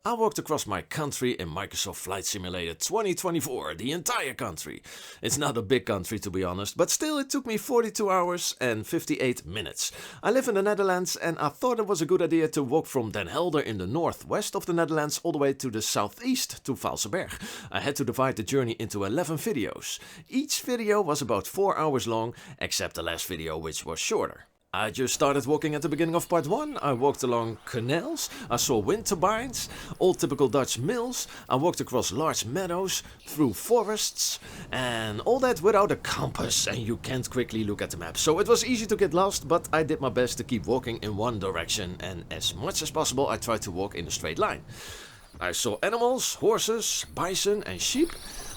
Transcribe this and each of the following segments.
I walked across my country in Microsoft Flight Simulator 2024, the entire country. It's not a big country to be honest, but still it took me 42 hours and 58 minutes. I live in the Netherlands and I thought it was a good idea to walk from Den Helder in the northwest of the Netherlands all the way to the southeast to Vaalserberg. I had to divide the journey into 11 videos. Each video was about 4 hours long, except the last video which was shorter. I just started walking at the beginning of part 1. I walked along canals, I saw wind turbines, old typical Dutch mills, I walked across large meadows, through forests, and all that without a compass, and you can't quickly look at the map. So it was easy to get lost, but I did my best to keep walking in one direction, and as much as possible I tried to walk in a straight line. I saw animals, horses, bison and sheep.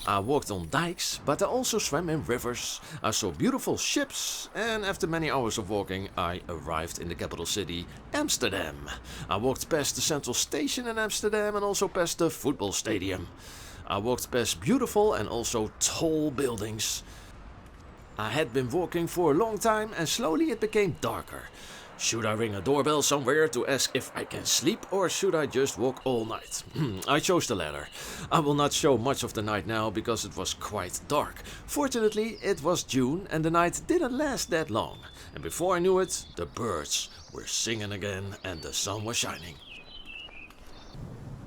I walked on dikes, but I also swam in rivers. I saw beautiful ships, and after many hours of walking, I arrived in the capital city, Amsterdam. I walked past the central station in Amsterdam and also past the football stadium. I walked past beautiful and also tall buildings. I had been walking for a long time and slowly it became darker. Should I ring a doorbell somewhere to ask if I can sleep, or should I just walk all night? I chose the latter. I will not show much of the night now because it was quite dark. Fortunately, it was June and the night didn't last that long. And before I knew it, the birds were singing again and the sun was shining.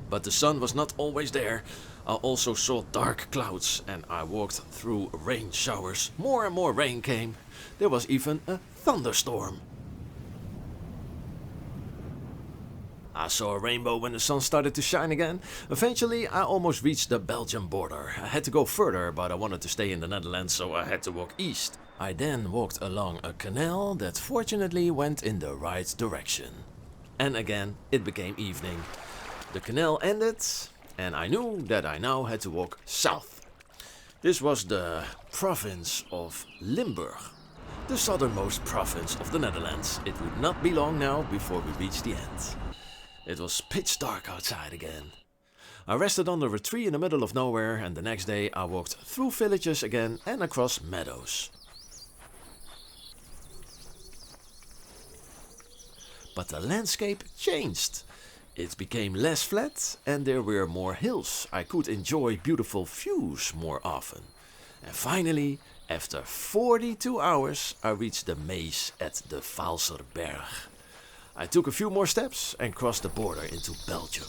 But the sun was not always there. I also saw dark clouds and I walked through rain showers. More and more rain came. There was even a thunderstorm. I saw a rainbow when the sun started to shine again. Eventually I almost reached the Belgian border. I had to go further, but I wanted to stay in the Netherlands, so I had to walk east. I then walked along a canal that fortunately went in the right direction. And again it became evening. The canal ended and I knew that I now had to walk south. This was the province of Limburg, the southernmost province of the Netherlands. It would not be long now before we reached the end. It was pitch dark outside again. I rested under a tree in the middle of nowhere and the next day I walked through villages again and across meadows. But the landscape changed. It became less flat and there were more hills. I could enjoy beautiful views more often. And finally, after 42 hours, I reached the maze at the Vaalserberg. I took a few more steps and crossed the border into Belgium.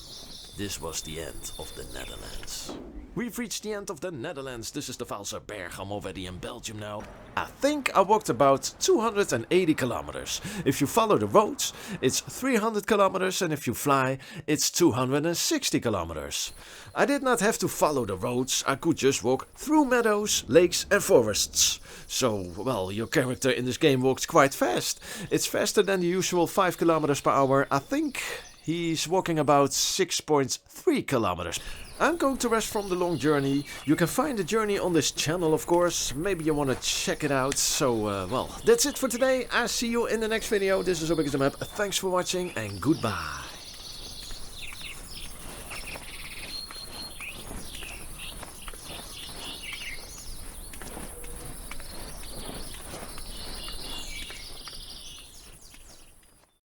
This was the end of the Netherlands. We've reached the end of the Netherlands. This is the Vaalserberg. I'm already in Belgium now. I think I walked about 280 kilometers. If you follow the roads, it's 300 kilometers, and if you fly, it's 260 kilometers. I did not have to follow the roads. I could just walk through meadows, lakes and forests. So, well, your character in this game walks quite fast. It's faster than the usual 5 kilometers per hour. I think he's walking about 6.3 kilometers. I'm going to rest from the long journey. You can find the journey on this channel, of course. Maybe you want to check it out. So, well, that's it for today. I'll see you in the next video. This is How Big Is The Map. Thanks for watching and goodbye.